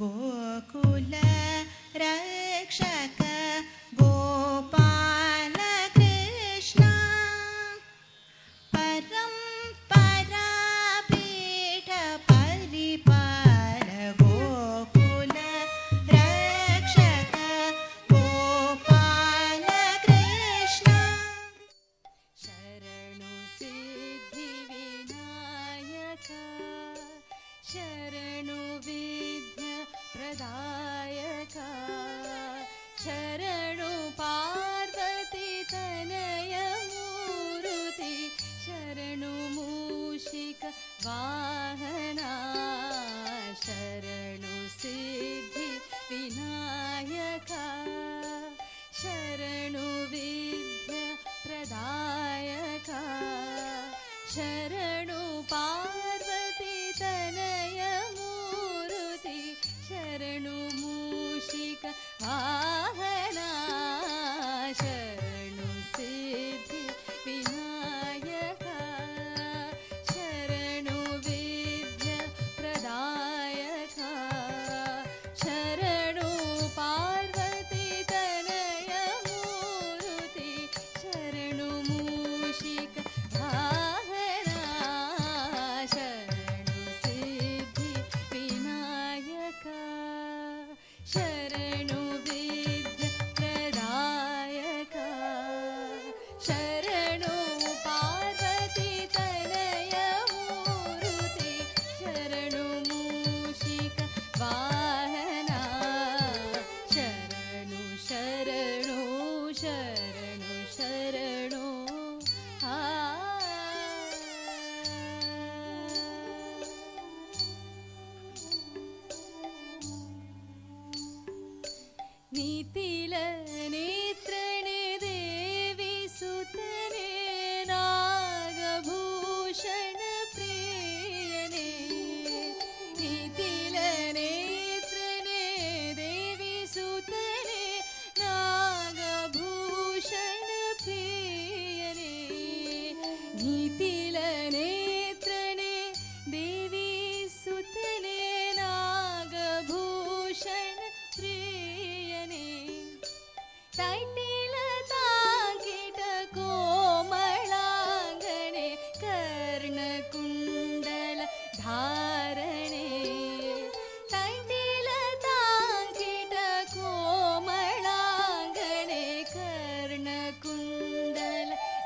ಗೋಕುಲ ರಕ್ಷಕ ಗೋಪಾಲ ಕೃಷ್ಣ ಪರಂ ಪರಾಪೀಠ ಪರಿಪಾಲ ಗೋಕುಲ ರಕ್ಷಕ ಗೋಪಾಲ ಕೃಷ್ಣ ಶರಣು ಸಿದ್ಧಿ ವಿನಾಯಕ ಶರಣು ವಿದ್ಯ ಪ್ರದಾಯಕ ಶರಣು ಪಾರ್ವತಿ ತನಯ ಮೂರುತಿ ಶರಣು ಮೂಷಿಕ ವಾಹನ ಶರಣು ಸಿದ್ಧಿ ವಿನಾಯಕ ಶರಣು ವಿದ್ಯ ಪ್ರದಾಯಕ ಶರಣು ಪಾರ್ವತಿ ತನಯ ಮೂರುತಿ ಶರಣು ಮೂಷಿಕ ವಾಹನ ಶರಣು ಸಿದ್ಧಿ ವಿನಾಯಕ ಶರಣು ವಿದ್ಯ ಪ್ರದಾಯಕ ಶರಣು ಪಾರ್ವತಿ ತನಯ ಮೂರುತಿ ಶರಣು ಮೂಷಿಕ ವಾಹನ ಶರಣು ಸಿದ್ಧಿ ವಿನಾಯಕ ಶರಣು ವಿದ್ಯ ಪ್ರದಾಯಕ ಶರಣು ಪಾರ್ವತಿ ತನಯ ಮೂರುತಿ ಶರಣು ಮೂಷಿಕ ವಾಹನ ಶರಣು ಶರಣು ಶರಣು ಶರಣು ನೀತಿಲ ನೇತ್ರನೆ ದೇವಿ ಸುತನೆ ನಾಗಭೂಷಣ ಪ್ರಿಯನೆ ನೀತಿಲ ನೇತ್ರನೆ ದೇವಿ ಸುತನೆ ನಾಗಭೂಷಣ ಪ್ರಿಯನೆ ನೀತಿಲ ನೇತ್ರನೆ ದೇವಿ ಸುತನೆ ನಾಗಭೂಷಣ ಪ್ರಿಯನೆ ತೈಟಿಲ ತಾಕಿಟ ಕೋಮಳಾಂಗಣೆ ಕರ್ಣಕುಂಡಲ ಧಾರಣೆ ತೈಟಿಲ ತಾಕಿಟ ಕೋಮಳಾಂಗಣೆ ಕರ್ಣಕುಂಡಲ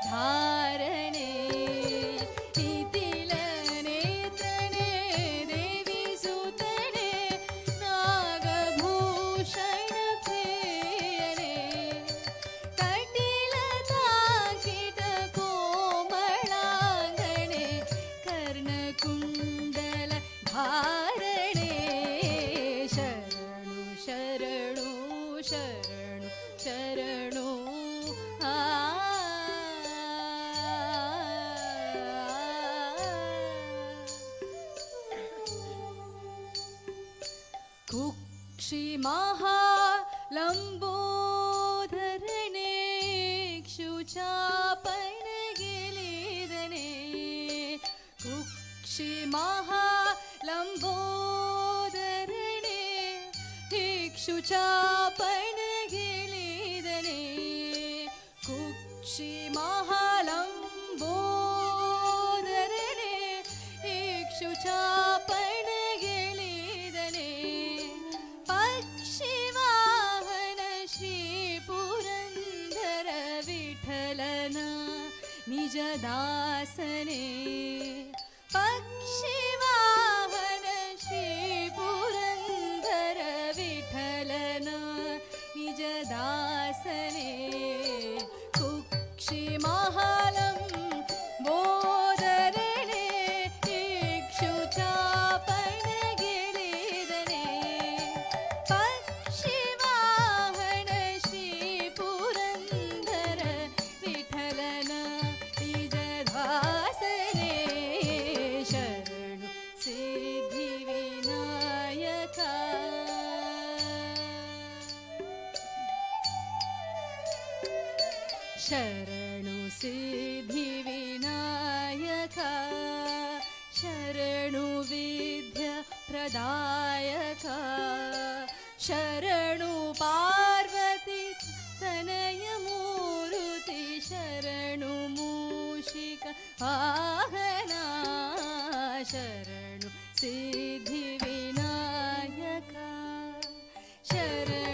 ಧಾರಣೆ ನೀತಿಲ ನೇತ್ರನೆ ದೇವಿ ಸುತನೆ ನಾಗಭೂಷಣ ಪ್ರಿಯನೆ ಕಟಿಲ ತಾಕಿಟ ಕೋಮಳಾಂಗಣೆ ಕರ್ಣಕುಂಡಲ ಧಾರಣೆ ಶರಣು ಶರಣು ಶರಣು ಶರಣು ಕುಕ್ಷಿ ಮಹಾಲಂಬೋಧರಣೆ ಕ್ಷುಚಾಪನ ಗೆಲಿದನೆ ಕುಕ್ಷಿ ಮಹಾಲಂಬೋಧರಣೆ ಕ್ಷುಚಾಪನ ಗೆಲಿದನೆ ಕುಕ್ಷಿ ಮಹಾಲಂಬೋಧರಣೆ ಕ್ಷುಚಾಪನ ಗೆಲಿದನೆ ಪಕ್ಷಿವಾಹನ ಶ್ರೀ ಪುರಂದರ ವಿಠಲನ ನಿಜ ದಾಸನೆ ಪಕ್ಷಿವಾಹನ ಶ್ರೀ ಪುರಂದರ ವಿಠಲನ ನಿಜ ದಾಸನೆ ಕುಕ್ಷಿ ಮಹಾಲಂ ಬೋಧರಣೆ ಕ್ಷುಚಾಪನ ಗೆಲಿದನೆ ಪಕ್ಷಿವಾಹನ ಶ್ರೀ ಪುರಂದರ ವಿಠಲನ ನಿಜ ದಾಸನೆ ಶರಣು ಸಿದ್ಧಿ ವಿನಾಯಕ ಶರಣು ಸಿದ್ಧಿ ವಿನಾಯಕ ಶರಣು ವಿದ್ಯ ಪ್ರದಾಯಕ ಶರಣು ಪಾರ್ವತಿ ತನಯ ಮೂರುತಿ ಶರಣು ಮೂಷಿಕ ವಾಹನ ಶರಣು ಸಿದ್ಧಿ ವಿನಾಯಕ ಶರಣು